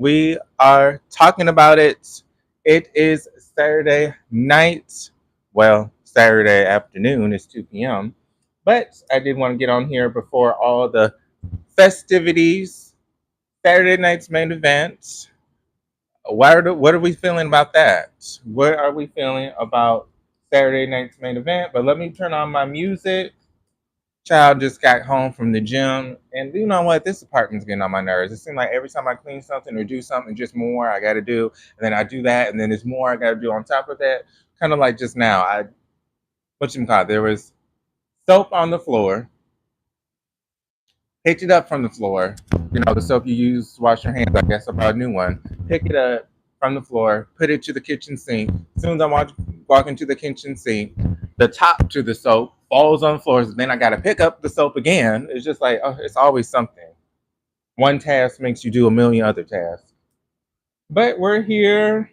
We are talking about it. It is Saturday night. Well, Saturday afternoon is 2 p.m. But I did want to get on here before all the festivities. Saturday night's main event. What are we feeling about that? What are we feeling about Saturday night's main event? But let me turn on my music. Child just got home from the gym, and you know what? This apartment's getting on my nerves. It seems like every time I clean something or do something, just more I got to do, and then I do that, and then there's more I got to do on top of that. Kind of like just now, what you call it? There was soap on the floor. Picked it up from the floor. You know, the soap you use to wash your hands. I guess I bought a new one. Pick it up from the floor. Put it to the kitchen sink. As soon as I walk into the kitchen sink, the top to the soap falls on the floor. So then I got to pick up the soap again. It's just like, oh, it's always something. One task makes you do a million other tasks. But we're here.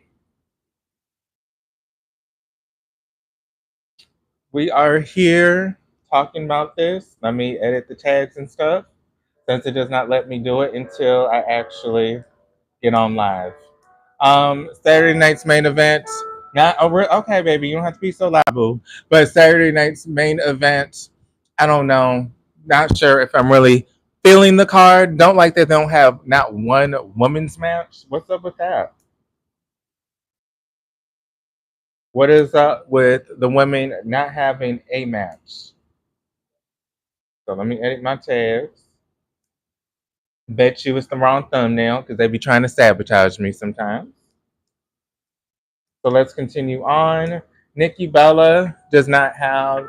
We are here talking about this. Let me edit the tags and stuff, since it does not let me do it until I actually get on live. Saturday night's main event. Not okay, baby. You don't have to be so loud, boo. But Saturday night's main event. I don't know. Not sure if I'm really feeling the card. Don't like that they don't have not one women's match. What's up with that? What is up with the women not having a match? So let me edit my tabs. Bet you it's the wrong thumbnail because they be trying to sabotage me sometimes. So let's continue on. Nikki Bella does not have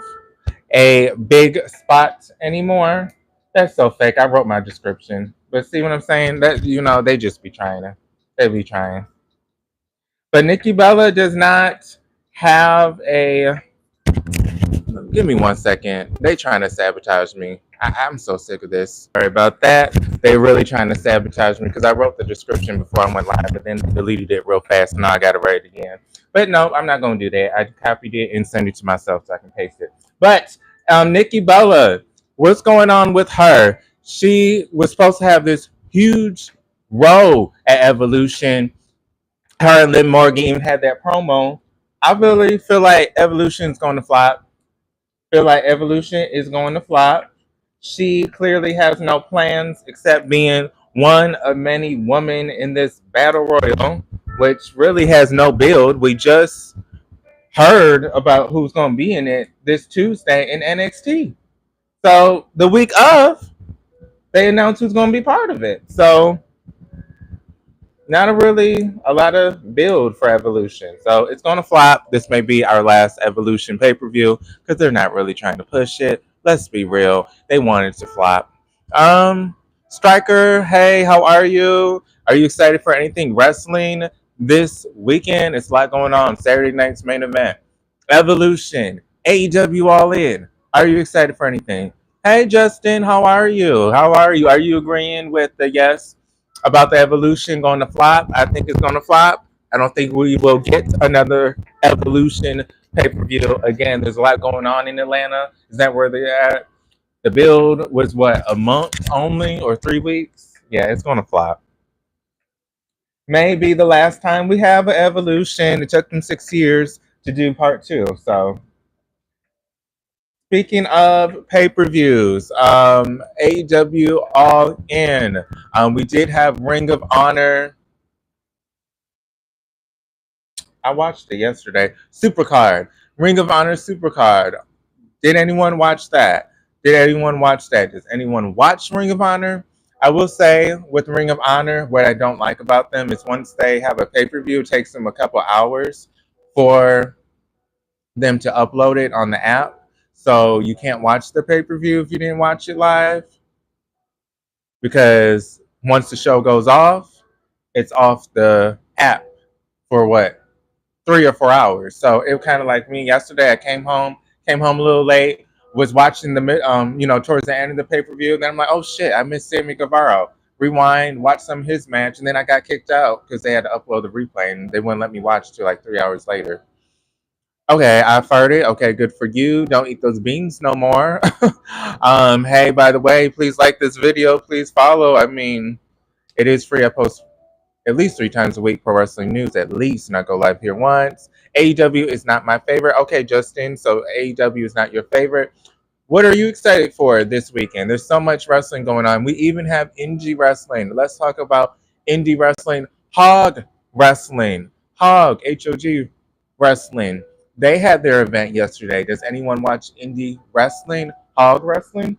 a big spot anymore. That's so fake. I wrote my description. But see what I'm saying? That they just be trying to. They be trying. But Nikki Bella does not have a. Give me 1 second. They trying to sabotage me. I'm so sick of this. Sorry about that. They really trying to sabotage me because I wrote the description before I went live, but then deleted it real fast, and now I got to write it again. But no, I'm not going to do that. I copied it and sent it to myself so I can paste it. But Nikki Bella, what's going on with her? She was supposed to have this huge role at Evolution. Her and Liv Morgan even had that promo. I really feel like Evolution's going to flop. Feel like Evolution is going to flop. She clearly has no plans except being one of many women in this battle royal, which really has no build. We just heard about who's going to be in it this Tuesday in NXT. So the week of, they announced who's going to be part of it. So not a lot of build for Evolution. So it's going to flop. This may be our last Evolution pay-per-view because they're not really trying to push it. Let's be real. They want it to flop. Striker, hey, how are you? Are you excited for anything wrestling this weekend? It's a lot going on. Saturday night's main event. Evolution. AEW All In. Are you excited for anything? Hey, Justin, how are you? How are you? Are you agreeing with the yes about the Evolution going to flop? I think it's going to flop. I don't think we will get another Evolution pay-per-view. Again, there's a lot going on in Atlanta. Is that where they're at? The build was what, a month only or 3 weeks? Yeah, it's going to flop. Maybe the last time we have an Evolution. It took them 6 years to do part two. So speaking of pay-per-views, AEW All In. We did have Ring of Honor. I watched it yesterday. Supercard. Ring of Honor Supercard. Did anyone watch that? Does anyone watch Ring of Honor? I will say with Ring of Honor, what I don't like about them is once they have a pay-per-view, it takes them a couple hours for them to upload it on the app. So you can't watch the pay-per-view if you didn't watch it live. Because once the show goes off, it's off the app for what? 3 or 4 hours. So it was kind of like me yesterday. I came home a little late, was watching towards the end of the pay-per-view. Then I'm like, oh shit, I missed Sammy Guevara. Rewind, watch some of his match, and then I got kicked out because they had to upload the replay and they wouldn't let me watch till like 3 hours later. Okay, I farted. Okay, good for you. Don't eat those beans no more. Hey, by the way, please like this video. Please follow. I mean, it is free. I post at least 3 times a week. Pro Wrestling News, at least, not go live here once. AEW is not my favorite. Okay, Justin, so AEW is not your favorite. What are you excited for this weekend? There's so much wrestling going on. We even have indie wrestling. Let's talk about indie wrestling. Hog wrestling. Hog, HOG wrestling. They had their event yesterday. Does anyone watch indie wrestling? Hog wrestling?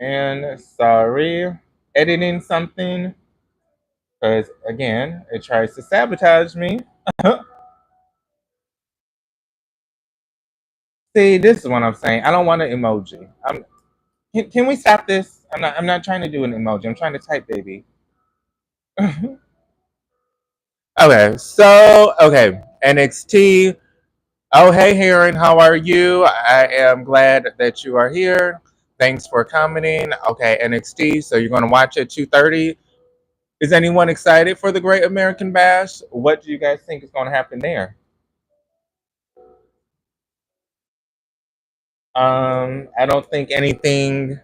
And sorry, editing something. Because again, it tries to sabotage me. See, this is what I'm saying. I don't want an emoji. Can we stop this? I'm not trying to do an emoji. I'm trying to type, baby. Okay. NXT. Oh, hey, Heron. How are you? I am glad that you are here. Thanks for commenting. Okay, NXT. So you're going to watch at 2:30. Is anyone excited for the Great American Bash? What do you guys think is going to happen there? I don't think anything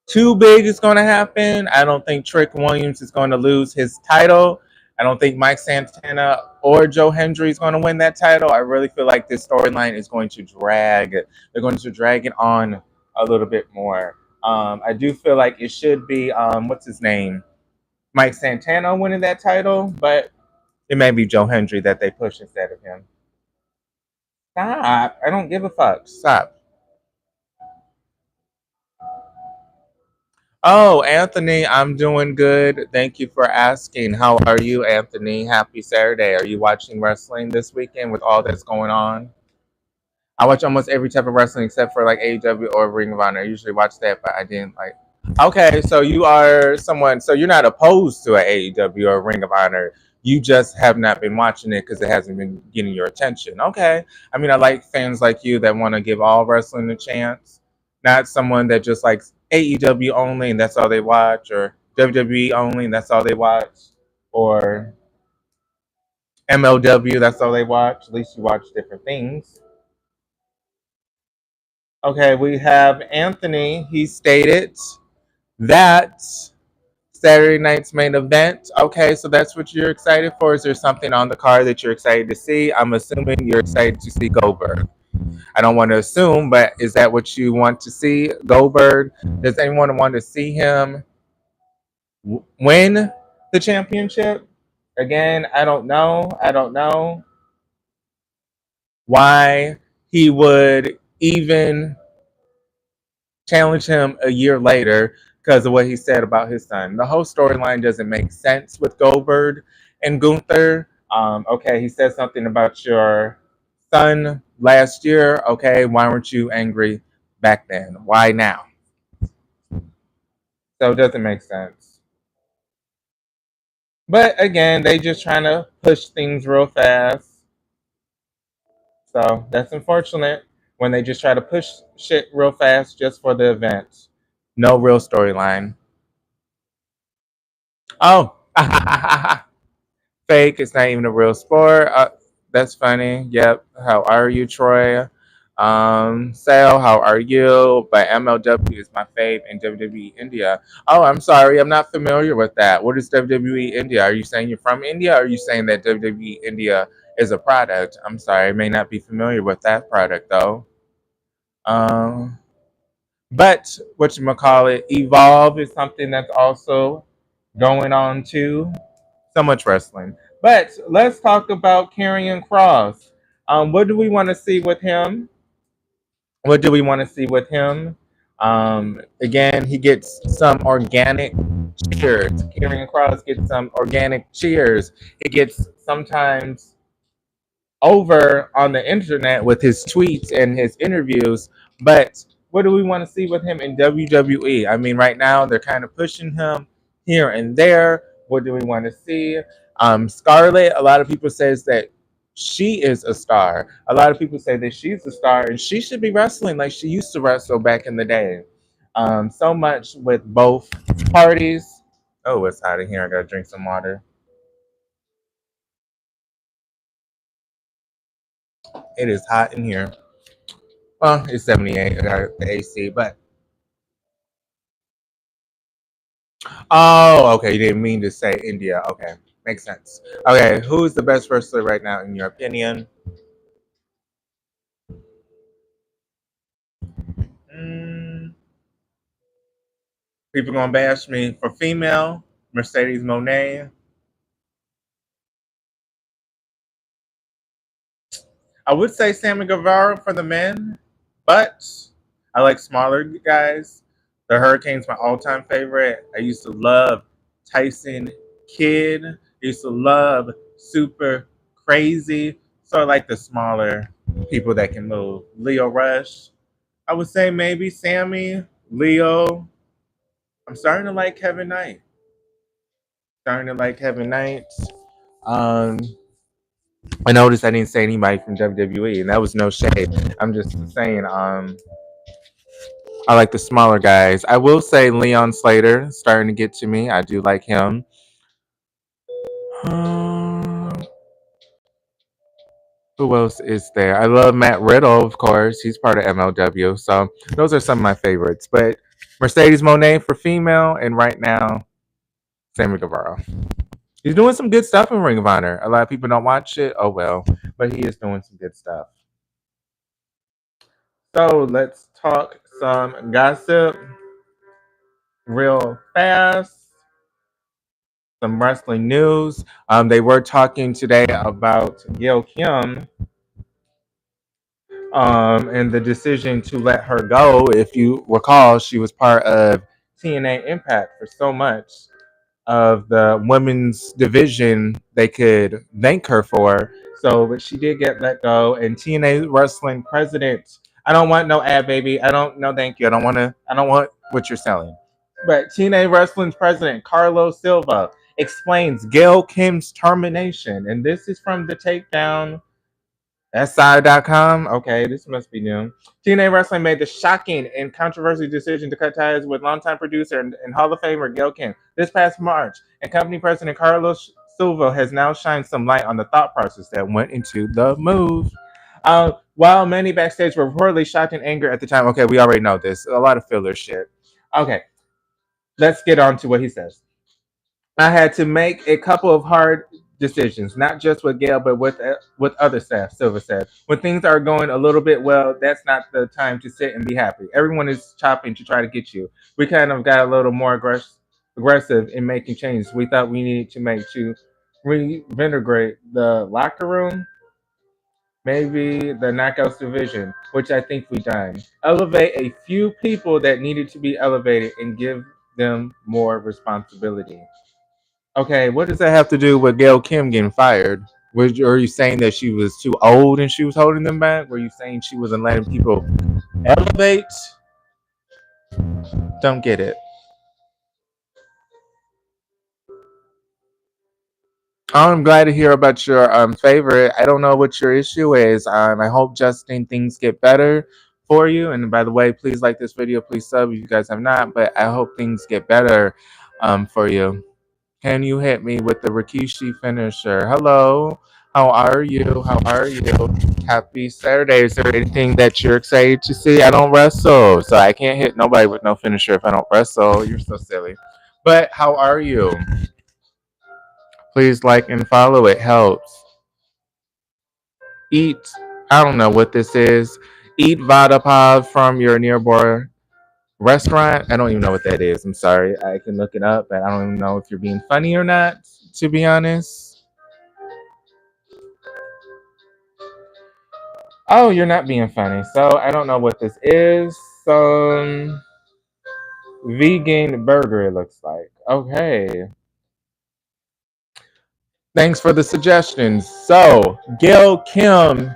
too big is going to happen. I don't think Trick Williams is going to lose his title. I don't think Mike Santana or Joe Hendry is going to win that title. I really feel like this storyline is going to drag. They're going to drag it on a little bit more. I do feel like it should be what's his name, Mike Santana winning that title, but it may be Joe Hendry that they push instead of him. Stop! I don't give a fuck. Stop. Oh, Anthony, I'm doing good. Thank you for asking. How are you, Anthony? Happy Saturday. Are you watching wrestling this weekend with all that's going on? I watch almost every type of wrestling except for like AEW or Ring of Honor. I usually watch that, but I didn't like. Okay, so you are someone. So you're not opposed to an AEW or Ring of Honor. You just have not been watching it because it hasn't been getting your attention. Okay. I mean, I like fans like you that want to give all wrestling a chance, not someone that just likes AEW only and that's all they watch, or WWE only and that's all they watch, or MLW that's all they watch. At least you watch different things. Okay, we have Anthony. He stated that Saturday night's main event. Okay, so that's what you're excited for. Is there something on the card that you're excited to see? I'm assuming you're excited to see Goldberg. I don't want to assume, but is that what you want to see, Goldberg? Does anyone want to see him win the championship? Again, I don't know. I don't know why he would even challenge him a year later because of what he said about his son. The whole storyline doesn't make sense with Goldberg and Gunther. Okay, he said something about your son last year. Okay, why weren't you angry back then? Why now? So it doesn't make sense. But again, they just trying to push things real fast. So that's unfortunate when they just try to push shit real fast just for the event. No real storyline. Oh, fake. It's not even a real sport. That's funny. Yep. How are you, Troy? Sale, how are you? But MLW is my fave in WWE India. Oh, I'm sorry. I'm not familiar with that. What is WWE India? Are you saying you're from India? Or are you saying that WWE India is a product? I'm sorry. I may not be familiar with that product, though. Um, but what you call it, Evolve is something that's also going on too. So much wrestling. But let's talk about Karrion Cross. What do we want to see with him? What do we want to see with him? Again, he gets some organic cheers. Karrion Cross gets some organic cheers. He gets sometimes over on the internet with his tweets and his interviews. But what do we want to see with him in WWE? I mean, right now they're kind of pushing him here and there. What do we want to see? Scarlett, a lot of people says that she is a star. A lot of people say that she's a star and she should be wrestling like she used to wrestle back in the day. So much with both parties. Oh, it's hot in here. I gotta drink some water. It is hot in here. Well, it's 78. I got the AC, but Oh, okay. You didn't mean to say India. Okay, makes sense. Okay, who's the best wrestler right now in your opinion? Mm, people gonna bash me for female. Mercedes Monet. I would say Sammy Guevara for the men, but I like smaller guys. The Hurricane's my all-time favorite. I used to love Tyson Kidd. I used to love Super Crazy. So I like the smaller people that can move. Leo Rush. I would say maybe Sammy, Leo. I'm starting to like Kevin Knight. Starting to like Kevin Knight. Um, I noticed I didn't say anybody from WWE, and that was no shade. I'm just saying, I like the smaller guys. I will say Leon Slater starting to get to me. I do like him. Um, who else is there? I love Matt Riddle, of course. He's part of MLW. So those are some of my favorites. But Mercedes Monet for female, and right now, Sammy Guevara. He's doing some good stuff in Ring of Honor. A lot of people don't watch it. Oh well, but he is doing some good stuff. So let's talk some gossip real fast. Some wrestling news. They were talking today about Gail Kim and the decision to let her go. If you recall, she was part of TNA Impact for so much of the women's division they could thank her for. So, but she did get let go. And TNA Wrestling president, I don't want no ad, baby. I don't, no, thank you. I don't want to, I don't want what you're selling. But TNA Wrestling's president, Carlos Silva, explains Gail Kim's termination. And this is from the takedown SI.com. Okay, this must be new. TNA Wrestling made the shocking and controversial decision to cut ties with longtime producer and Hall of Famer Gail Kim this past March. And company president Carlos Silva has now shined some light on the thought process that went into the move. While many backstage were reportedly shocked and angry at the time, okay, we already know this. A lot of filler shit. Okay, let's get on to what he says. I had to make a couple of hard decisions, not just with Gail, but with other staff. Silver said, "When things are going a little bit well, that's not the time to sit and be happy. Everyone is chopping to try to get you. We kind of got a little more aggressive in making changes. We thought we needed to make to reinvigorate the locker room, maybe the knockouts division, which I think we done. Elevate a few people that needed to be elevated and give them more responsibility." Okay, what does that have to do with Gail Kim getting fired? Are you saying that she was too old and she was holding them back? Were you saying she wasn't letting people elevate? Don't get it. I'm glad to hear about your favorite. I don't know what your issue is. I hope Justin things get better for you. And by the way, please like this video. Please sub if you guys have not. But I hope things get better for you. Can you hit me with the Rikishi finisher? Hello. How are you? How are you? Happy Saturday. Is there anything that you're excited to see? I don't wrestle, so I can't hit nobody with no finisher if I don't wrestle. You're so silly. But how are you? Please like and follow. It helps. Eat. I don't know what this is. Eat Vodapov from your nearby restaurant. I don't even know what that is. I'm sorry. I can look it up, but I don't even know if you're being funny or not, to be honest. Oh, you're not being funny. So I don't know what this is. Some vegan burger, it looks like. Okay. Thanks for the suggestions. So Gail Kim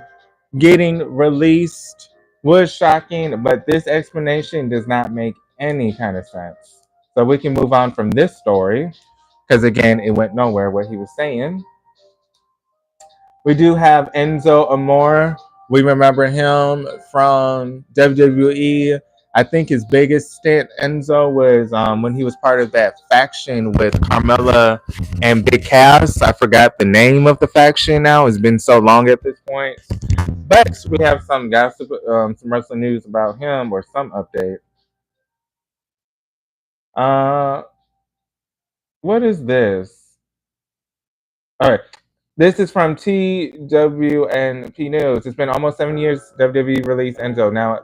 getting released was shocking, but this explanation does not make any kind of sense. So we can move on from this story because again, it went nowhere what he was saying. We do have Enzo Amore. We remember him from WWE. I think his biggest stint, Enzo, was when he was part of that faction with Carmella and Big Cass. I forgot the name of the faction now. It's been so long at this point. But we have some gossip, some wrestling news about him or some update. Uh, What is this? All right. This is from TWNP News. It's been almost 7 years WWE released Enzo. Now,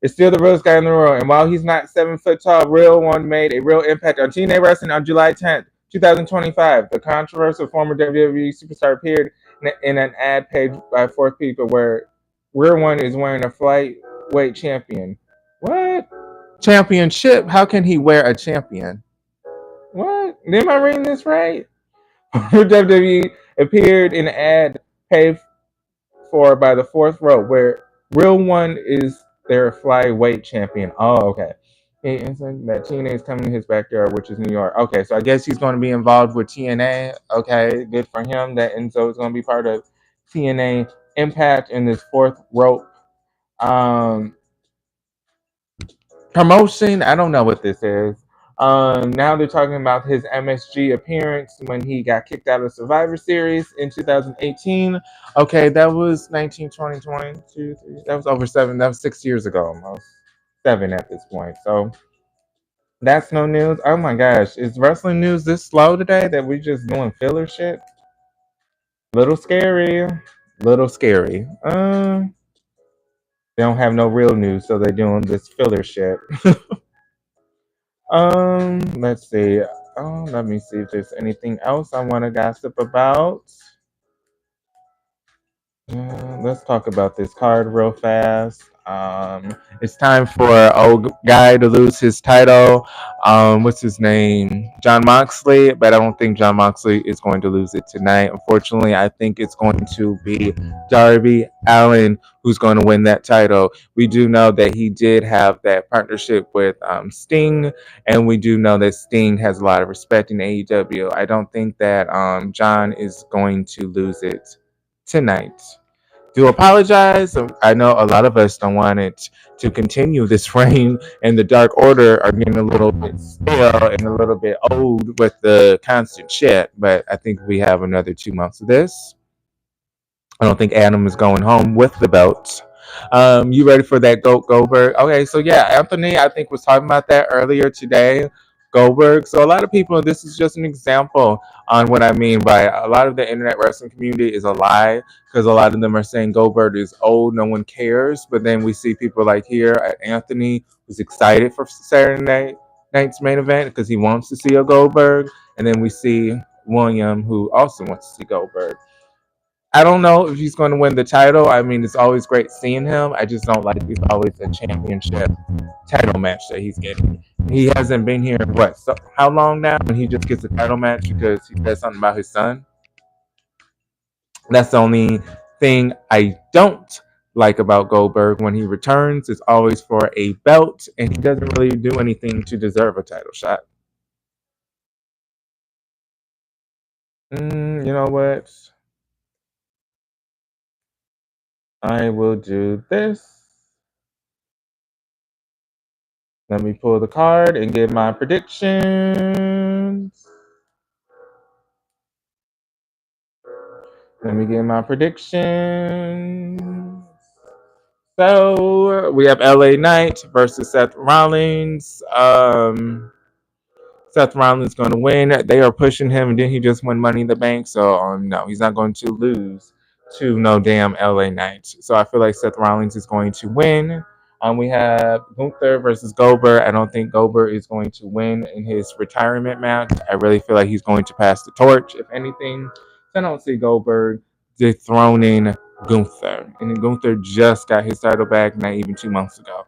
it's still the realest guy in the world. And while he's not 7 foot tall, Real One made a real impact on TNA wrestling on July 10th, 2025. The controversial former WWE superstar appeared in an ad page by Fourth People where Real One is wearing a flyweight champion. What? Championship? How can he wear a champion? What? Am I reading this right? WWE appeared in an ad paid for by the fourth row, where Real One is their flyweight champion. Oh, okay. He said that TNA is coming to his backyard, which is New York. Okay, so I guess he's going to be involved with TNA. Okay, good for him. That Enzo is going to be part of TNA Impact in this fourth rope um, promotion. I don't know what this is. Now they're talking about his MSG appearance when he got kicked out of Survivor Series in 2018. Okay, that was 19, 20, 22, 3. That was over 7. That was 6 years ago almost. 7 at this point. So that's no news. Oh my gosh. Is wrestling news this slow today that we just doing filler shit? Little scary. Little scary. They don't have no real news, so they're doing this filler shit. Let's see. Oh, let me see if there's anything else I want to gossip about. Let's talk about this card real fast. It's time for old guy to lose his title. What's his name? John Moxley, but I don't think John Moxley is going to lose it tonight. Unfortunately, I think it's going to be Darby Allin who's going to win that title. We do know that he did have that partnership with Sting, and we do know that Sting has a lot of respect in AEW. I don't think that John is going to lose it tonight. Do apologize. I know a lot of us don't want it to continue this reign, and the Dark Order are getting a little bit stale and a little bit old with the constant shit. But I think we have another 2 months of this. I don't think Adam is going home with the belt. You ready for that Goldberg? Okay, so yeah, Anthony, I think was talking about that earlier today. Goldberg. So a lot of people, this is just an example on what I mean by a lot of the internet wrestling community is a lie because a lot of them are saying Goldberg is old, no one cares. But then we see people like here at Anthony who's excited for Saturday night's main event because he wants to see a Goldberg, and then we see William who also wants to see Goldberg. I don't know if he's going to win the title. I mean, it's always great seeing him. I just don't like it's always a championship title match that he's getting. He hasn't been here what? So how long now? And he just gets a title match because he said something about his son. That's the only thing I don't like about Goldberg. When he returns, it's always for a belt, and he doesn't really do anything to deserve a title shot. You know what? I will do this. Let me pull the card and give my predictions. Let me get my predictions. So we have LA Knight versus Seth Rollins. Seth Rollins is going to win. They are pushing him, and then he just won Money in the Bank. So no, he's not going to lose to no damn LA Knight. So I feel like Seth Rollins is going to win. We have Gunther versus Goldberg. I don't think Goldberg is going to win in his retirement match. I really feel like he's going to pass the torch, if anything. So I don't see Goldberg dethroning Gunther. And Gunther just got his title back not even 2 months ago.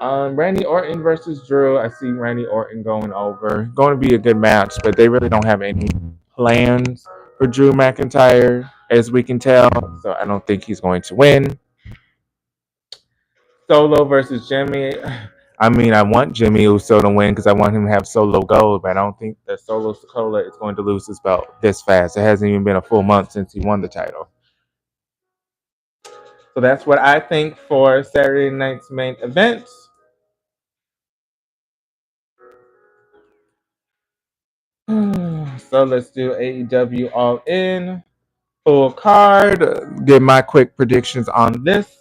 Randy Orton versus Drew. I see Randy Orton going over. Going to be a good match, but they really don't have any plans for Drew McIntyre, as we can tell. So I don't think he's going to win. Solo versus Jimmy. I mean, I want Jimmy Uso to win because I want him to have Solo gold, but I don't think that Solo Sikoa is going to lose his belt this fast. It hasn't even been a full month since he won the title. So that's what I think for Saturday night's main event. So let's do AEW All In. Full card. Give my quick predictions on this.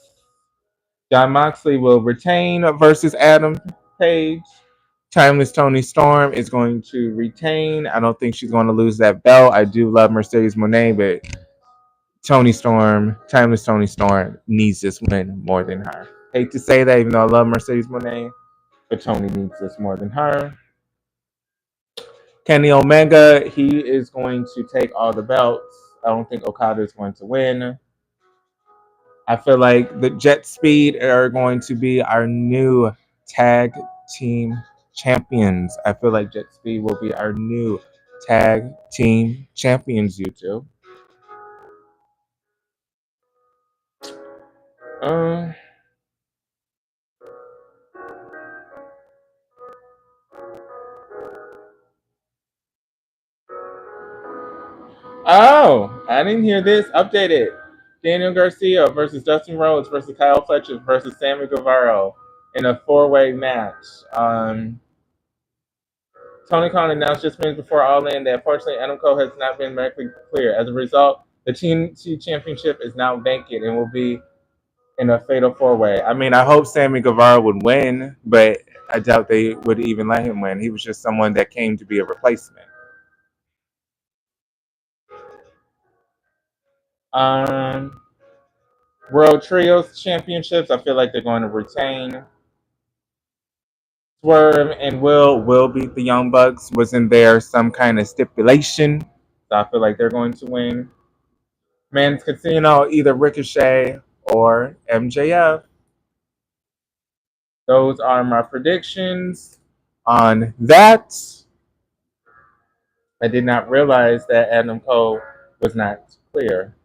John Moxley will retain versus Adam Page. Timeless Tony Storm is going to retain. I don't think she's going to lose that belt. I do love Mercedes Moné, but Timeless Tony Storm needs this win more than her. Hate to say that, even though I love Mercedes Moné, but Tony needs this more than her. Kenny Omega, he is going to take all the belts. I don't think Okada is going to win. I feel like the Jet Speed are going to be our new tag team champions. I feel like Jet Speed will be our new tag team champions, YouTube. Um, oh, I didn't hear this. Updated. Daniel Garcia versus Dustin Rhodes versus Kyle Fletcher versus Sammy Guevara in a four-way match. Tony Khan announced just minutes before All In that unfortunately Adam Cole has not been medically clear. As a result, the TNT Championship is now vacant and will be in a fatal four-way. I mean, I hope Sammy Guevara would win, but I doubt they would even let him win. He was just someone that came to be a replacement. Um, World Trios Championships, I feel like they're going to retain. Swerve and Will beat the Young Bucks. Wasn't there some kind of stipulation? So I feel like they're going to win. Men's Casino, either Ricochet or MJF. Those are my predictions on that. I did not realize that Adam Cole was not clear.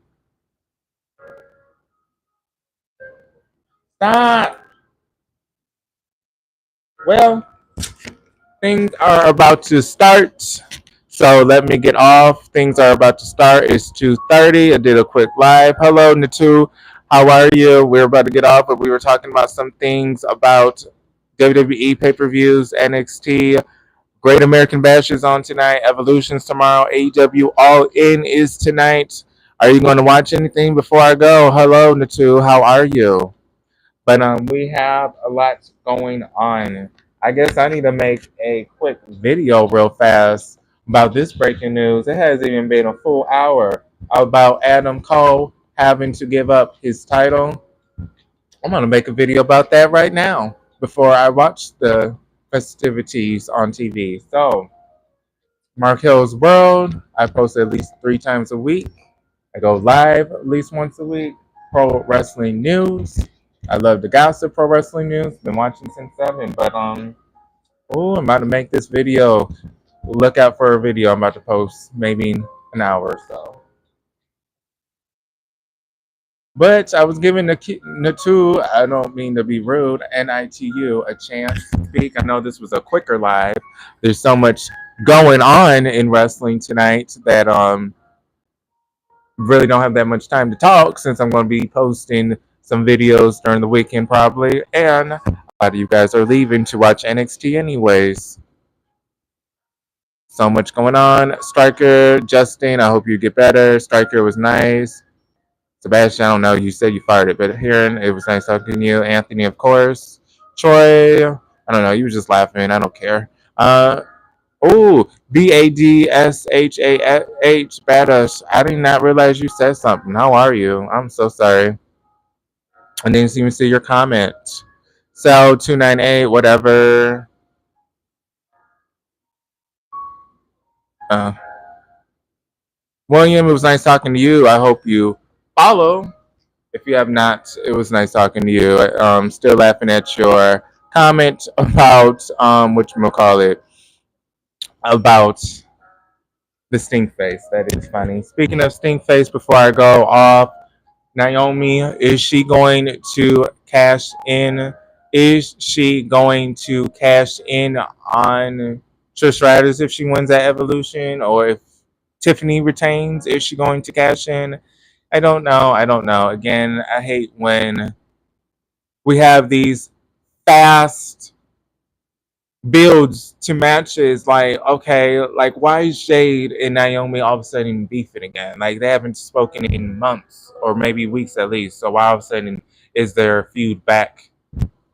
Stop! Well, things are about to start. So let me get off. Things are about to start. It's 2:30. I did a quick live. Hello, Natu. How are you? We're about to get off, but we were talking about some things about WWE pay-per-views, NXT, Great American Bash is on tonight, Evolution's tomorrow, AEW All In is tonight. Are you going to watch anything before I go? Hello, Natu. How are you? But we have a lot going on. I guess I need to make a quick video real fast about this breaking news. It hasn't even been a full hour about Adam Cole having to give up his title. I'm going to make a video about that right now before I watch the festivities on TV. So, Marquelworld, I post at least 3 times a week. I go live at least once a week. Pro wrestling news. I love the gossip pro wrestling news. Been watching since 7. But I'm about to make this video. Look out for a video I'm about to post maybe an hour or so. But I was giving Natu, I don't mean to be rude, NITU, a chance to speak. I know this was a quicker live. There's so much going on in wrestling tonight that really don't have that much time to talk since I'm going to be posting some videos during the weekend probably. And a lot of you guys are leaving to watch NXT anyways. So much going on. Striker, Justin, I hope you get better. Striker was nice. Sebastian, I don't know. You said you fired it, but hearing it was nice talking to you. Anthony, of course. Troy, I don't know. You were just laughing. I don't care. BADSHAH, Badass. I did not realize you said something. How are you? I'm so sorry. I didn't even see your comment. So 298, whatever. Uh, William, it was nice talking to you. I hope you follow. If you have not, it was nice talking to you. Still laughing at your comment about whatchamacallit, about the stink face. That is funny. Speaking of stink face, before I go off, Naomi, is she going to cash in? Is she going to cash in on Trish Stratus if she wins that Evolution, or if Tiffany retains? Is she going to cash in? I don't know. I don't know. Again, I hate when we have these fast builds to matches. Like, okay, like why is Jade and Naomi all of a sudden beefing again? Like they haven't spoken in months or maybe weeks at least. So why all of a sudden is their feud back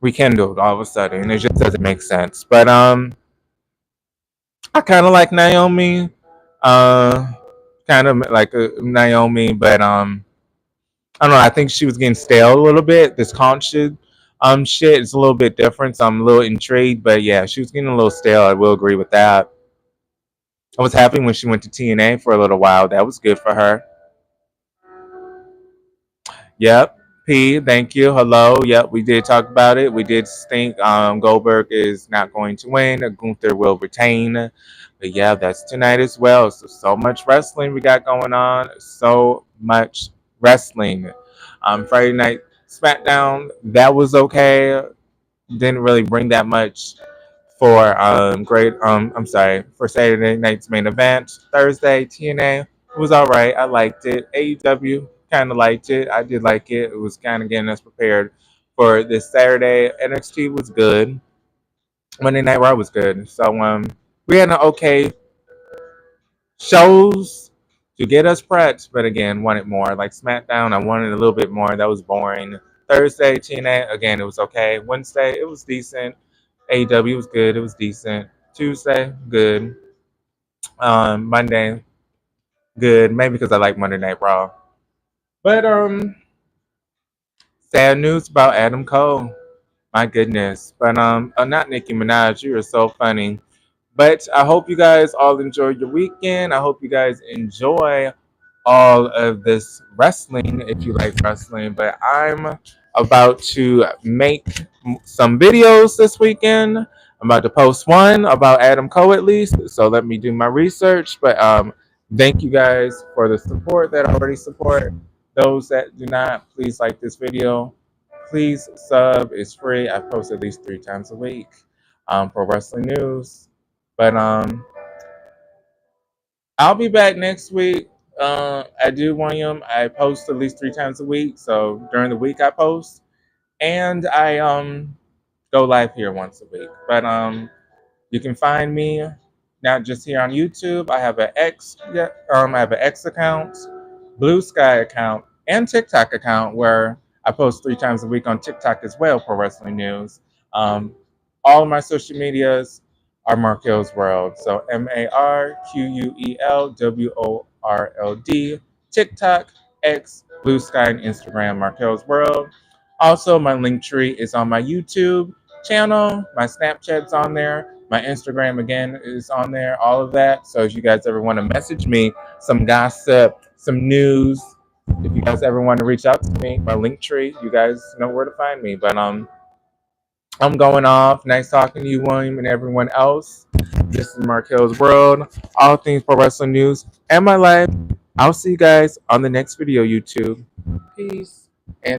rekindled all of a sudden? It just doesn't make sense. But I kind of like Naomi, uh, kind of like Naomi, but I don't know. I think she was getting stale a little bit. This conscious shit is a little bit different, so I'm a little intrigued. But yeah, she was getting a little stale. I will agree with that. I was happy when she went to TNA for a little while. That was good for her. Yep. P, thank you. Hello. Yep, we did talk about it. We did think Goldberg is not going to win. Gunther will retain. But yeah, that's tonight as well. So much wrestling we got going on. So much wrestling. Friday night SmackDown, that was okay. Didn't really bring that much for great I'm sorry, for Saturday night's main event. Thursday TNA, it was all right. I liked it. AEW, kind of liked it. I did like it. It was kind of getting us prepared for this Saturday. NXT was good. Monday Night Raw was good. So we had an okay shows to get us prepped, but again, wanted more. Like SmackDown, I wanted a little bit more. That was boring. Thursday, TNA, again, it was okay. Wednesday, it was decent. AEW was good. It was decent. Tuesday, good. Monday, good. Maybe because I like Monday Night Raw. But sad news about Adam Cole. My goodness. But not Nicki Minaj. You are so funny. But I hope you guys all enjoy your weekend. I hope you guys enjoy all of this wrestling if you like wrestling. But I'm about to make some videos this weekend. I'm about to post one about Adam Cole at least. So let me do my research. But thank you guys for the support that already support. Those that do not, please like this video. Please sub. It's free. I post at least 3 times a week for wrestling news. But I'll be back next week. I do William. I post at least 3 times a week. So during the week I post, and I go live here once a week. But you can find me not just here on YouTube. I have an X, yeah, I have an X account, Blue Sky account, and TikTok account where I post 3 times a week on TikTok as well for wrestling news. Um, all of my social medias are Marquel's World. So MarQuelWorld, TikTok, X, Blue Sky, and Instagram, Marquel's World. Also, my link tree is on my YouTube channel. My Snapchat's on there. My Instagram again is on there. All of that. So if you guys ever want to message me some gossip, some news, if you guys ever want to reach out to me, my link tree, you guys know where to find me. But I'm going off. Nice talking to you, William, and everyone else. This is Markel's World. All things pro wrestling news and my life. I'll see you guys on the next video, YouTube. Peace. And